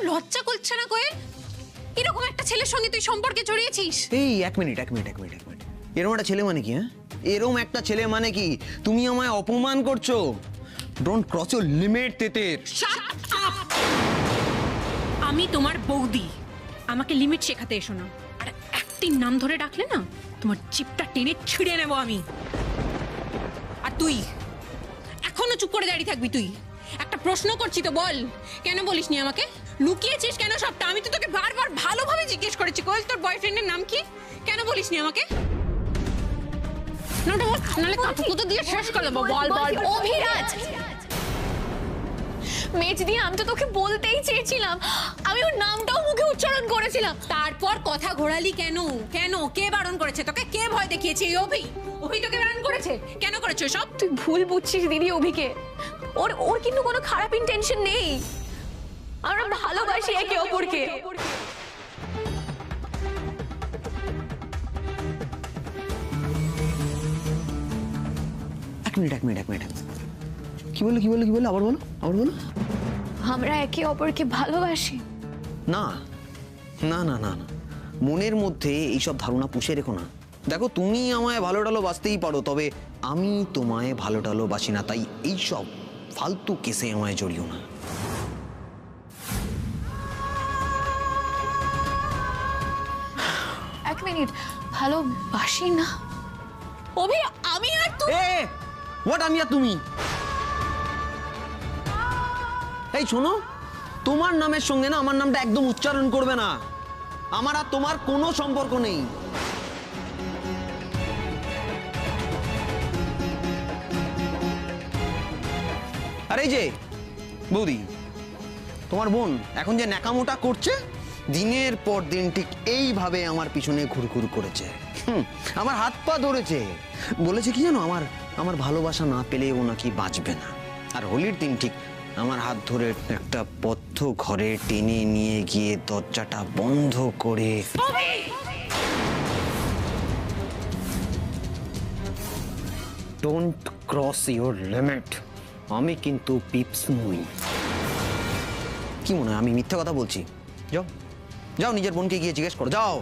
লজ্জা করছে না কোয়েল? এরকম একটা ছেলের সঙ্গে তুই সম্পর্কে জড়িয়েছিস? এই এক মিনিট এরকম একটা ছেলে মানে কি? হ্যাঁ, এরকম একটা ছেলে মানে কি? তুমি আমায় অপমান করছো। ডোন্ট ক্রস ইওর লিমিট তেতের। আমি তোমার বৌদি, আমাকে লিমিট শেখাতে এসো না। আর একদিন নাম ধরে ডাকলে না, তোমার জিপটা টেনে ছিঁড়ে নেবো আমি। আর তুই এখনো চুপ করে দাঁড়িয়ে থাকবি? তুই একটা প্রশ্ন করছি তো, বল কেন বলিসনি আমাকে? লুকিয়েছিস কেন সবটা? আমি তো তোকে বারবার ভালোভাবে জিজ্ঞেস করেছি, কোয়েল তোর বয়ফ্রেন্ডের নাম কি? কেন বলিসনি আমাকে? নালে কাকুতো দিয়ে শেষ করে দেবো। বল বল। অভিরাজ, মেজদি, আমি তো তোকে বলতেই চেয়েছিলাম, আমি ওর নামটাও মুখে উচ্চারণ করেছিলাম। তারপর কথা ঘোরালি কেন? কেন? কে বারণ করেছে তোকে? কে ভয় দেখিয়েছে? এই অভি? অভি তোকে বারণ করেছে? কেন করেছো সব? তুই ভুল বুঝছিস দিদি অভিকে। ওর ওর কিন্তু কোনো খারাপ ইন্টেনশন নেই। আমরা ভালোবাসি একে অপরকে। এক মিনিট কি বললো? আবার বলো। আমরা একে অপরকে ভালোবাসি। না, মনের মধ্যে এইসব ধারণা পুষে রেখো না। দেখো, তুমি আমায় ভালোবাসতেই পারো, তবে আমি তোমায় ভালোবাসি না। তাই এইসব ফালতু কেসে আমায় জড়িও না। এক মিনিট, ভালোবাসি না? অভি, আমি আর তুই। হোয়াট আমি আর তুমি? এই শোনো, তোমার নামের সঙ্গে না আমার নামটা একদম উচ্চারণ করবে না। আমার আর তোমার কোনো সম্পর্ক নেই। আর এই যে বৌদি, তোমার বোন এখন যে ন্যাকামোটা করছে, দিনের পর দিন ঠিক এইভাবে আমার পিছনে ঘুরঘুর করেছে। আমার হাত পা ধরেছে, বলেছে কি জানো, আমার ভালোবাসা না পেলে ও নাকি বাঁচবে না। আর হোলির দিন ঠিক আমার হাত ধরে একটা বদ্ধ ঘরে টেনে নিয়ে গিয়ে দরজাটা বন্ধ করে ডোন্ট ক্রস ইওর লিমিট। আমি কিন্তু পিপস নই। কি মনে হয় আমি মিথ্যা কথা বলছি? যাও নিজের বোনকে গিয়ে জিজ্ঞেস করো। যাও,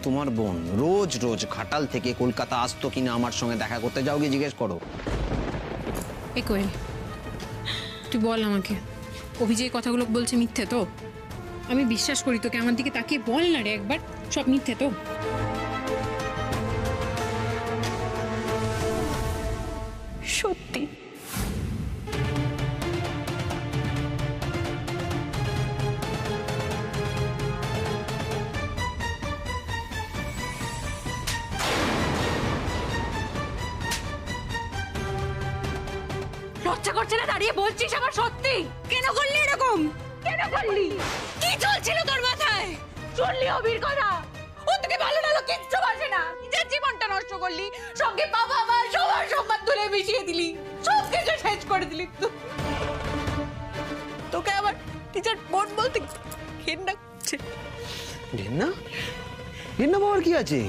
তোমার বোন রোজ ঘাটাল থেকে কলকাতা আসতো কিনা আমার সঙ্গে দেখা করতে, যাও গিয়ে জিজ্ঞেস করো। এই কোয়েল, তুই বল আমাকে, অভিজয় কথাগুলো বলছে মিথ্যে তো? আমি বিশ্বাস করি তোকে। আমার দিকে তাকিয়ে বল না রে একবার, সব মিথ্যে তো? সত্যি। লজ্জা করছে না দাঁড়িয়ে বলছিস আবার সত্যি? কেন করলি এরকম? কেন করলি? কি চলছিল তোর মাথায়? শুনলি অভির কথা? ও তোকে ভালো কিচ্ছু বাসে না, নিজের জীবনটা নষ্ট করলি, সঙ্গে বাবা মা সবার সম্মান তুলে মিশিয়ে দিলি, সব কিছু শেষ করে দিলি। তোকে আবার নিজের বোন বলতে ঘেন্না করছে। ঘেন্না বাবার কি আছে?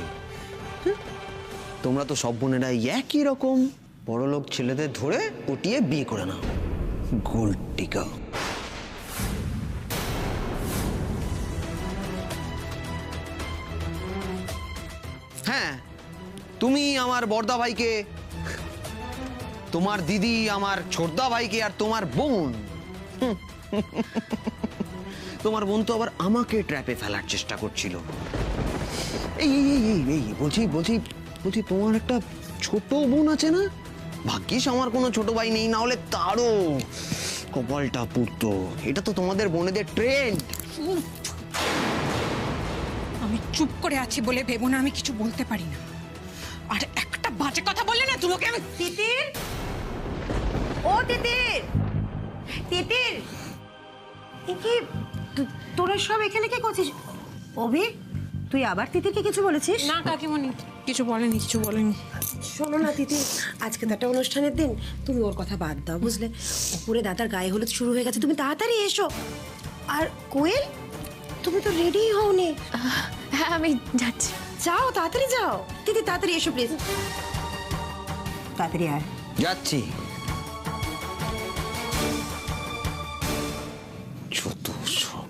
তোমরা তো সব বোনেরা একই রকম, বড়লোক ছেলেদের ধরে পটিয়ে বিয়ে করে নাও। গোল্ড টিকা। হ্যাঁ, তুমি আমার বড়দা ভাইকে, তোমার দিদি আমার ছোটদা ভাইকে, আর তোমার বোন তোমার বোন তো আবার আমাকে ট্র্যাপে ফেলার চেষ্টা করছিল। এই বলছি তোমার একটা ছোট বোন আছে না? ভাগ্যিস আমার কোনো ছোট ভাই নেই, না হলে তারও কপালটা পুড়তো। এটা তো তোমাদের বোনেদের ট্রেন্ড। আমি চুপ করে আছি বলে ভেবো না আমি কিছু বলতে পারি না। আর একটা বাজে কথা বললে না তোমাকে আমি। তিতির, ও তিতির, কি তোরা সব এখানে কি করছিস? অভি, তুই আবার তিতিরকে কিছু বলেছিস? না কাকিমণি, কিছু বলেনি। শোনো না তিতির, আজকে তো একটা অনুষ্ঠানের দিন, তুমি ওর কথা বাদ দাও, বুঝলে? উপরে দাদার গায়ে হলুদ শুরু হয়ে গেছে, তুমি তাড়াতাড়ি এসো। আর কোয়েল, তুমি তো রেডি হওনি। হ্যাঁ, আমি যাচ্ছি। যাও, তাড়াতাড়ি যাও। তিতির তাড়াতাড়ি এসো প্লিজ, তাড়াতাড়ি আয়। যাচ্ছি। যত সব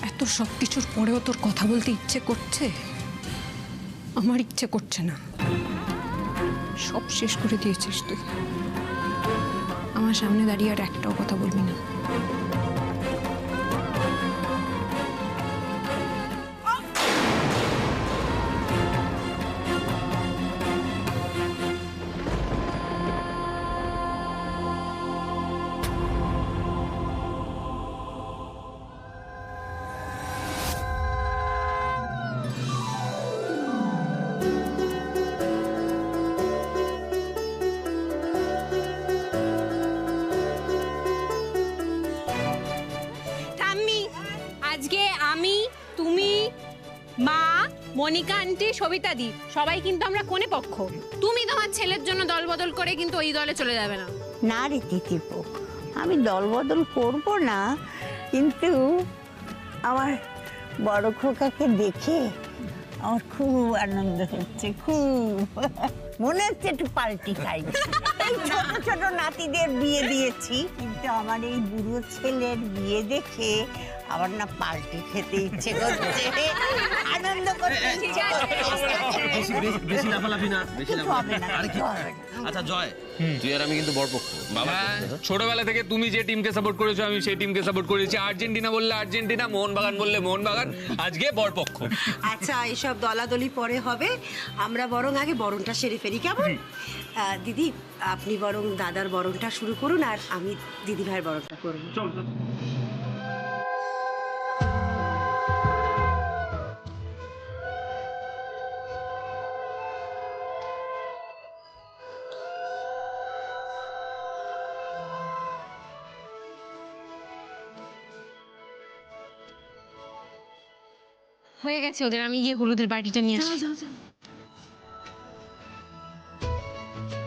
এত সব কিছুর পরেও তোর কথা বলতে ইচ্ছে করছে? আমার ইচ্ছে করছে না। সব শেষ করে দিয়েছিস তুই। আমার সামনে দাঁড়িয়ে আর একটাও কথা বলবি না। আজকে আমি, তুমি, মা, মনিকা আন্টি, সবিতা দি সবাই কিন্তু আমরা কোনে পক্ষ। তুমি তোমার ছেলের জন্য দল বদল করে কিন্তু ওই দলে চলে যাবে না। না রে তিতিপো, আমি দলবদল করব না, কিন্তু আমার বড় খোকাকে দেখে আমার খুব আনন্দ হচ্ছে, খুব মনে হচ্ছে একটু পাল্টি খাই। এই ছোট ছোট নাতিদের বিয়ে দিয়েছি, কিন্তু আমার এই বুড়ো ছেলের বিয়ে দেখে আমার না পাল্টি খেতে ইচ্ছে করছে, আনন্দ করতে ইচ্ছে করছে। বেশি লাফালাফি না, বেশি লাফালাফি হবে না, আরে কি? হবে না। আচ্ছা জয়, তুই আর আমি কিন্তু বরপক্ষ। বাবা ছোটবেলা থেকে তুমি যে টিমকে সাপোর্ট করেছো আমি সেই টিমকে সাপোর্ট করেছি। আর্জেন্টিনা বললে আর্জেন্টিনা, মোহনবাগান বললে মোহনবাগান। আজকে বরপক্ষ। আচ্ছা এইসব দলাদলি পরে হবে, আমরা বরং আগে বরণটা সেরে ফেলি, কেমন? দিদি আপনি বরং দাদার বরণটা শুরু করুন, আর আমি দিদি ভাইয়ের বরণটা করব। হয়ে গেছে ওদের, আমি গিয়ে হলুদের বাটিটা নিয়ে আসি।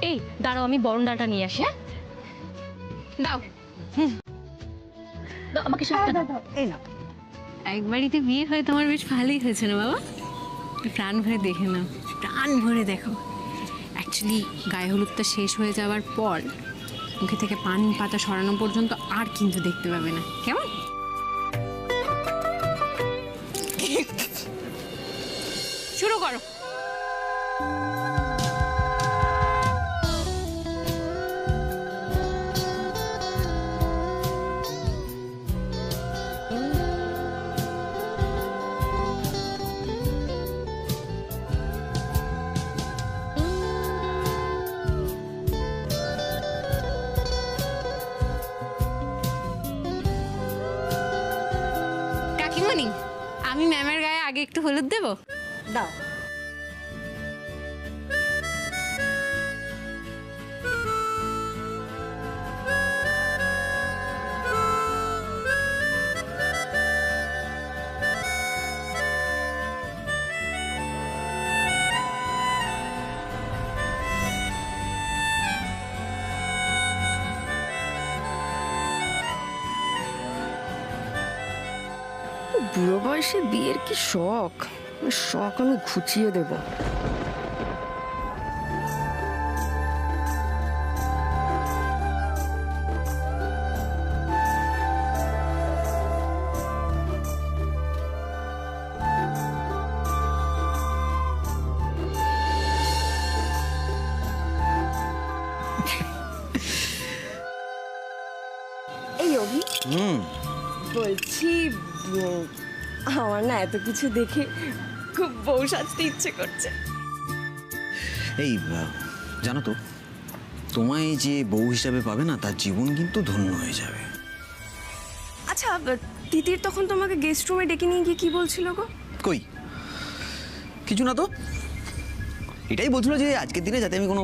এই দাঁড়াও, আমি বরণ ডালটা নিয়ে আসি। হ্যাঁ দাও। দাও, আমাকে সবটা দাও। এই না, এক বাড়িতে বিয়ে হয় তোমার বেশ ভালোই হয়েছে না বাবা? প্রাণ ভরে দেখে নাও, প্রাণ ভরে দেখো। অ্যাকচুয়ালি গায়ে হলুদটা শেষ হয়ে যাওয়ার পর মুখে থেকে পান পাতা সরানো পর্যন্ত আর কিন্তু দেখতে পাবে না, কেমন? শুরু করো। কাকিমণি, আমি ম্যামের গায়ে আগে একটু হলুদ দেবো? দাও। বুড়ো বয়সে বিয়ের কি শখ, শখ আমি ঘুচিয়ে দেব। এই অভি, বলছি আমার না এত কিছু দেখে খুব বউ সাজতে ইচ্ছে করছে। এই জানো তো, তোমায় যে বউ হিসাবে পাবে না তার জীবন কিন্তু ধন্য হয়ে যাবে। আচ্ছা তিতির তখন তোমাকে গেস্ট রুমে ডেকে নিয়ে গিয়ে কি বলছিল গো? কই কিছু না তো, এটাই বলছিল যে আজকের দিনে যাতে আমি কোনো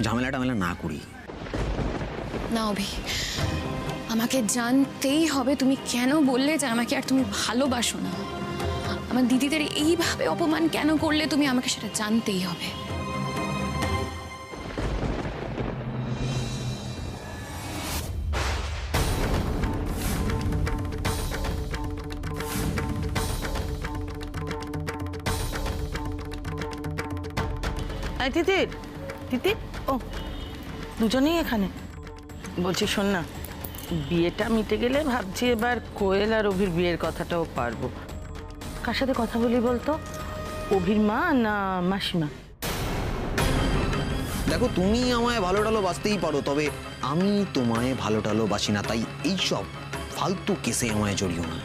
ঝামেলা টামেলা না করি। না অভি, আমাকে জানতেই হবে তুমি কেন বললে যে আমাকে আর তুমি ভালোবাসো না। আমার দিদিদের এইভাবে অপমান কেন করলে তুমি, আমাকে সেটা জানতেই হবে। তিতির, তিতির, ও দুজনেই এখানে। বলছি শোন না, বিয়েটা মিটে গেলে ভাবছি এবার কোয়েল আর অভির বিয়ের কথাটাও পারবো। কার সাথে কথা বলি বলতো, অভির মা না মাসিমা? দেখো, তুমি আমায় ভালো টালো বাসতেই পারো, তবে আমি তোমায় ভালো টালো বাসি না, তাই এইসব ফালতু কেসে আমায় জড়িও না।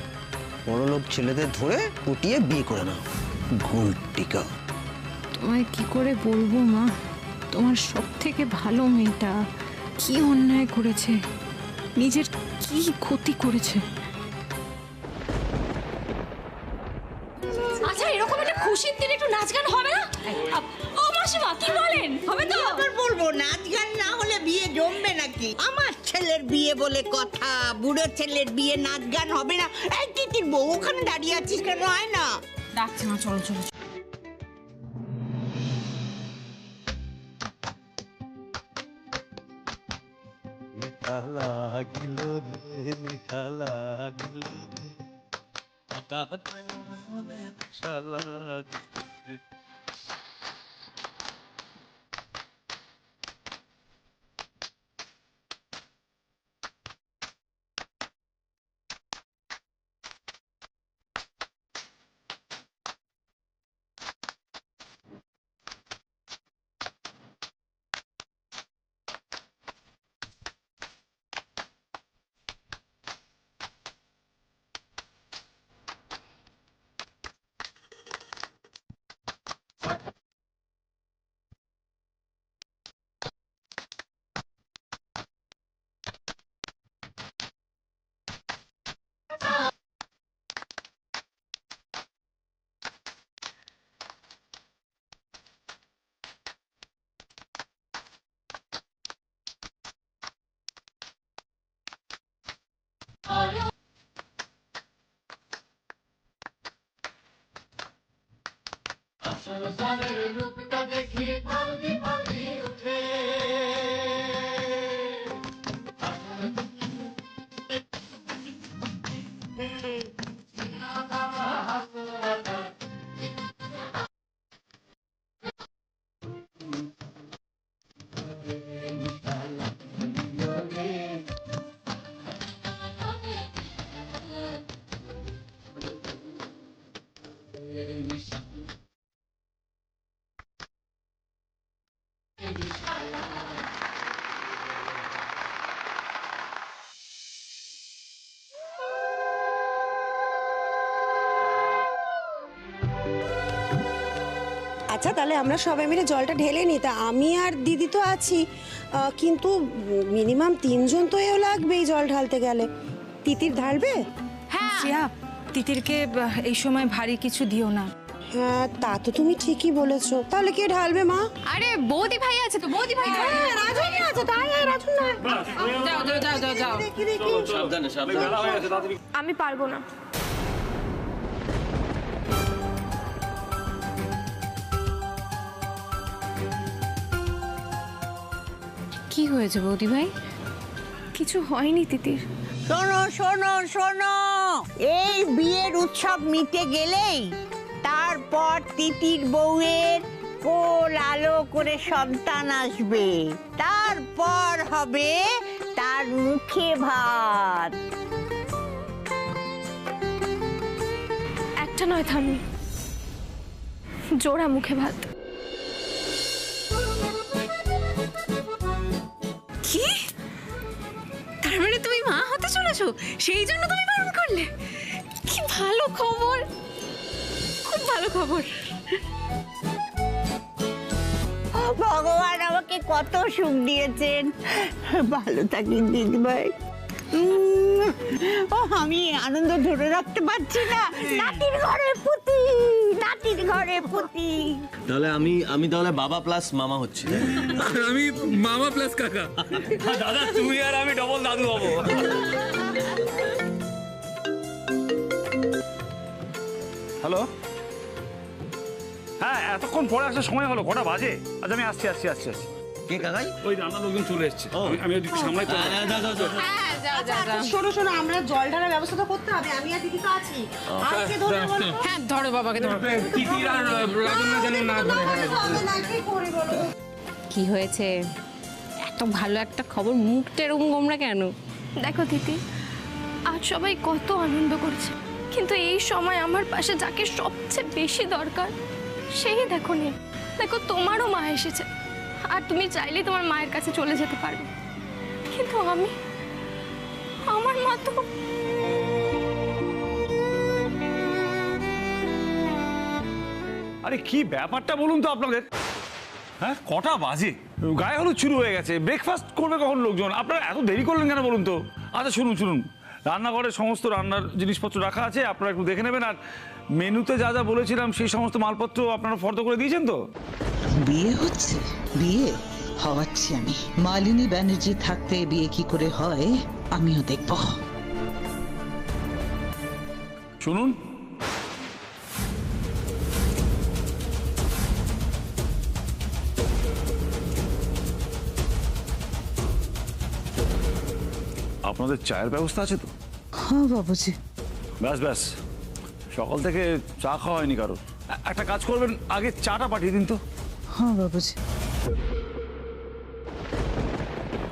বড়লোক ছেলেদের ধরে পটিয়ে বিয়ে করে নাও, গুলটিকা। তোমায় কি করে বলবো মা, তোমার সব থেকে ভালো মেয়েটা কি অন্যায় করেছে, নিজের কি ক্ষতি করেছে। আচ্ছা, এরকম একটা খুশির দিনে একটু নাচ গান হবে না? ও মাসিমা, কি বলেন? হবে তো? আবার বলবো নাচ গান না হলে বিয়ে জমবে নাকি? আমার ছেলের বিয়ে বলে কথা, বুড়ো ছেলের বিয়ে নাচ গান হবে না? এই তিতির বউ, ওখানে দাঁড়িয়ে আছিস কেন? হয় না? ডাকছে মা, চলো চলো। আচ্ছা, তাহলে আমরা সবাই মিলে জলটা ঢেলে নিই। তা আমি আর দিদি তো আছি, কিন্তু মিনিমাম 3 জন তো এও লাগবেই জল ঢালতে গেলে। তিতির ঢালবে? শ্রেয়া, তিতিরকে এই সময় ভারী কিছু দিও না। হ্যাঁ, তা তো তুমি ঠিকই বলেছো। তাহলে কে ঢালবে মা? আরে বৌদি ভাই আছে তো, বৌদি ভাই। রাজনী আছে, তাই রাজু না। যাও যাও যাও যাও যাও। দেখি দেখি। সাবধানে সাবধানে। আমি পারবো না। কি হয়েছে বৌদি ভাই? কিছু হয়নি তিতির। শোনো শোনো শোনো, এই বিয়ের উৎসব মিটে গেলেই তারপর তিতির বউয়ের কোল আলো করে সন্তান আসবে, তারপর হবে তার মুখে ভাত। একটা নয় থামি, জোড়া মুখে ভাত। কি? তার মানে তুমি মা হতে চলেছো, সেই জন্য তুমি বারণ করলে? কি ভালো খবর, খুব ভালো খবর। ভগবান আমাকে কত সুখ দিয়েছেন, ভালো থাকি দিদিভাই। ও, আমি আনন্দ ধরে রাখতে পারছি না। নাতির ঘরে পুতি, নাতির ঘরে পুতি। তাহলে আমি তাহলে বাবা প্লাস মামা হচ্ছি। আমি মামা প্লাস কাকা। দাদা তুমি আর আমি ডবল দাদু হবো। হ্যালো, হ্যাঁ এতক্ষণ পরে আসার সময় হলো, কটা বাজে? আচ্ছা আমি আসছি। কে কাকাই? ওই রান্নার লোকজন চলে এসছে, আমি ওদিকে সামলাই তো। শোনো শোনো, আমরা জল ঢালার ব্যবস্থা তো করতে হবে। আমি আর দিদি তো আছি। আজকে ধরে বলো। হ্যাঁ ধরো বাবাকে ধরো। তিতির আর রাজন্না যেন না ধরে। কি করে বলো? কি হয়েছে? এত ভালো একটা খবর, মুখটা এরকম গোমরা কেন? দেখো দিদি, আজ সবাই কত আনন্দ করছে, কিন্তু এই সময় আমার পাশে যাকে সবচেয়ে বেশি দরকার সেই দেখো নেই। দেখো তোমারও মা এসেছে, আর তুমি চাইলেই তোমার মায়ের কাছে চলে যেতে পারবে, কিন্তু আমার মা তো। আরে কি ব্যাপারটা বলুন তো আপনাদের? হ্যাঁ, কটা বাজে? গায়ে হলুদ শুরু হয়ে গেছে, ব্রেকফাস্ট করবে কখন লোকজন? আপনারা এত দেরি করলেন কেন বলুন তো? আচ্ছা শুনুন, রান্নাঘরে সমস্ত রান্নার জিনিসপত্র রাখা আছে, আপনারা একটু দেখে নেবেন। আর মেনুতে যা যা বলেছিলাম সেই সমস্ত মালপত্র আপনারা ফর্দ করে দিয়েছেন তো? বিয়ে হচ্ছে? বিয়ে হওয়াচ্ছি আমি। মালিনী ব্যানার্জি থাকতে বিয়ে কি করে হয় আমিও দেখব। শুনুন, আপনাদের চায়ের ব্যবস্থা আছে তো? হ্যাঁ বাবুজি। ব্যাস, সকাল থেকে চা খাওয়া হয়নি কারো। একটা কাজ করবেন, আগে চাটা পাঠিয়ে দিন তো। হ্যাঁ বাবুজি।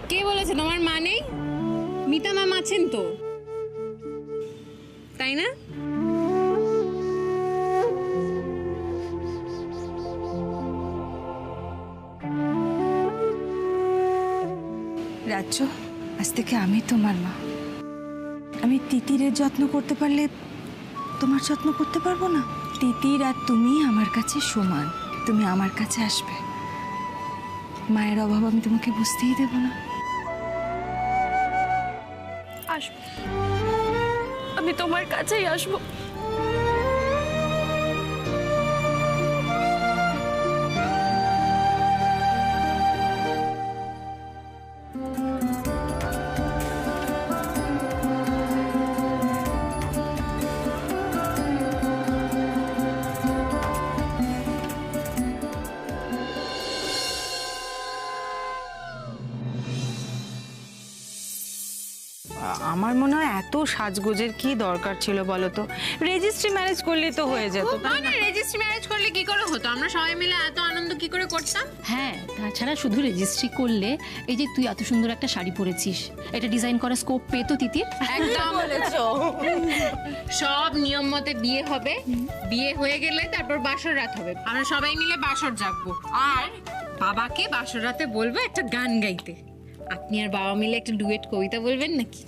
কে বলেছে তোমার মা নেই? মিতা ম্যাম আছেন তো, তাই না? রাজ্য, আজ থেকে আমি তোমার মা। আমি তিতিরের যত্ন করতে পারলে তোমার যত্ন করতে পারবো না? তিতির আর তুমি আমার কাছে সমান, তুমি আমার কাছে আসবে, মায়ের অভাব আমি তোমাকে বুঝতেই দেব না। আসবো, আমি তোমার কাছেই আসবো। আমার মনে হয় এত সাজগোজের কি দরকার ছিল বলো তো? রেজিস্ট্রি ম্যারেজ করলেই তো হয়ে যেত। না, রেজিস্ট্রি ম্যারেজ করলে কি করে হতো? আমরা সবাই মিলে এত আনন্দ কি করে করতাম? হ্যাঁ, তাছাড়া শুধু রেজিস্ট্রি করলে, এই যে তুই এত সুন্দর একটা শাড়ি পরেছিস, এটা ডিজাইন করার স্কোপ পেতো তিতির। একদম বলেছো। সব নিয়ম মতে বিয়ে হবে, বিয়ে হয়ে গেলে তারপর বাসর রাত হবে, আমরা সবাই মিলে বাসর জাগবো, আর বাবাকে বাসর রাতে বলবো একটা গান গাইতে। আপনি আর বাবা মিলে একটা ডুয়েট কবিতা বলবেন নাকি?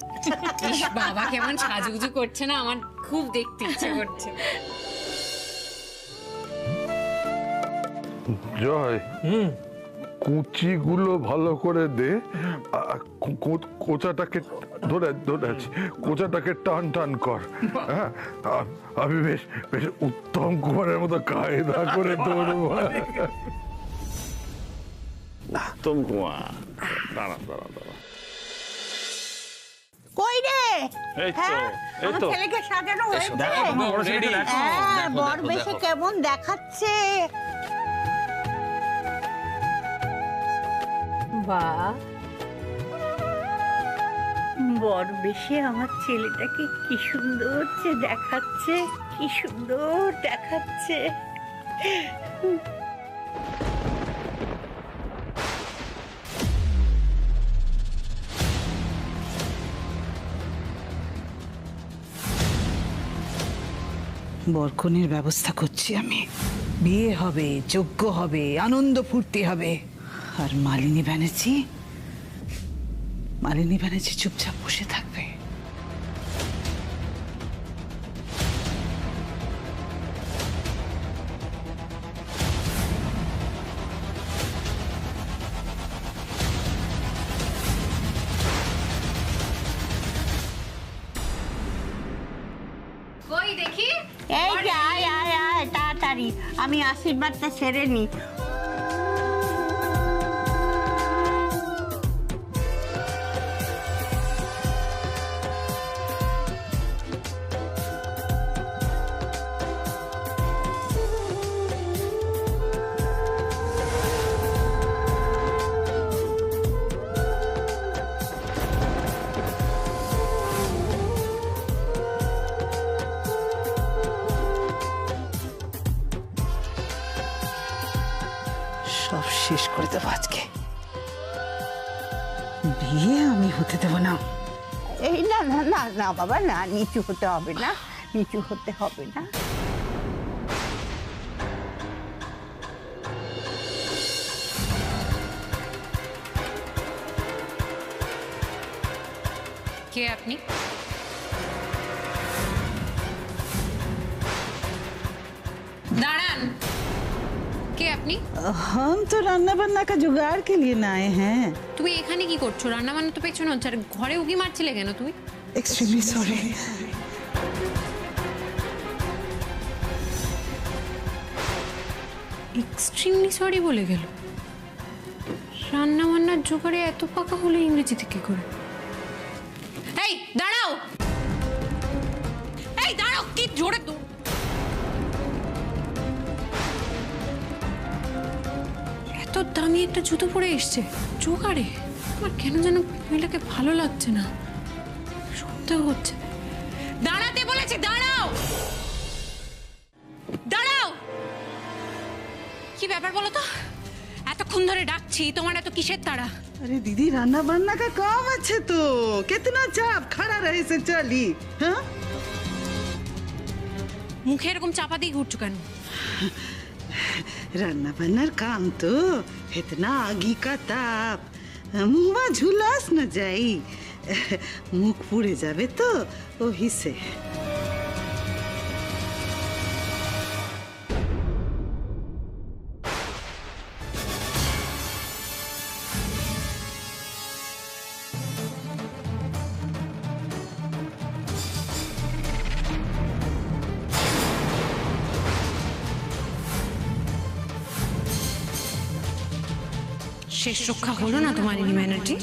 ইস, বাবা কেমন সাজুগুজু করছে না, আমার খুব দেখতে ইচ্ছে করছে। জয়, কুচিগুলো ভালো করে দে, কোচাটাকে ধরে আছি, কোচাটাকে টান টান কর। হ্যাঁ, আমি বেশ বেশ উত্তম কুমারের মতো কায়দা করে ধরবো। উত্তম কুমার, দাঁড়া। কই রে? এই তো, হ্যাঁ, এই আমার তো। ছেলেকে সাজানো হয়েছে। দেখো, হ্যাঁ, বর বেশে কেমন দেখাচ্ছে। বাহ, বর বেশে আমার ছেলেটাকে কি সুন্দর দেখাচ্ছে, কি সুন্দর দেখাচ্ছে। বরকনের ব্যবস্থা করছি আমি। বিয়ে হবে, যজ্ঞ হবে, আনন্দ ফুর্তি হবে। আর মালিনী ব্যানার্জি চুপচাপ বসে থাকবে। কই দেখি, এই যে আয় তাড়াতাড়ি, আমি আশীর্বাদটা সেরে নি। সব শেষ করে দেবো আজকে। বিয়ে আমি হতে দেব না, এই না না না না বাবা, না, নিচু হতে হবে না, নিচু হতে হবে না। কে আপনি? दाड़ान। কে আপনি? हम तो रान्ना बान्ना का जुगाड़ के लिए ना आए हैं। তুমি এখানে কি করছো? রান্না বান্না তো পেছনে হচ্ছে, আর ঘরে উকি মারছিলে কেন তুমি? Extremely sorry. এক্সট্রিমলি সরি বলে গেল। রান্না বান্নার জোগাড়ে এত পাকা হলে ইংরেজিতে কি করে? এই দাঁড়াও, এই দাঁড়াও, কি জোরে তো! এত দামি একটা জুতো পরে এসছে জোগাড়ে। আমার কেন যেন মহিলাকে ভালো লাগছে না, সন্দেহ হচ্ছে। দাঁড়াতে বলেছি, দাঁড়াও দাঁড়াও। কি ব্যাপার বলো তো? এতক্ষণ ধরে ডাকছি, তোমার এত কিসের তাড়া? अरे दीदी, रान्ना बान्ना का काम अच्छे तो कितना चाप खड़ा रहे से चली। हाँ, মুখে এরকম চাপা দিয়ে ঘুরছো কেন? रान्ना बान्नार काम तो इतना आगी का ताप, मुँह झुलास न जाई, मुख पुड़े जावे तो वही से। শেষ রক্ষা হলো না তোমার এই ব্যানার্জি?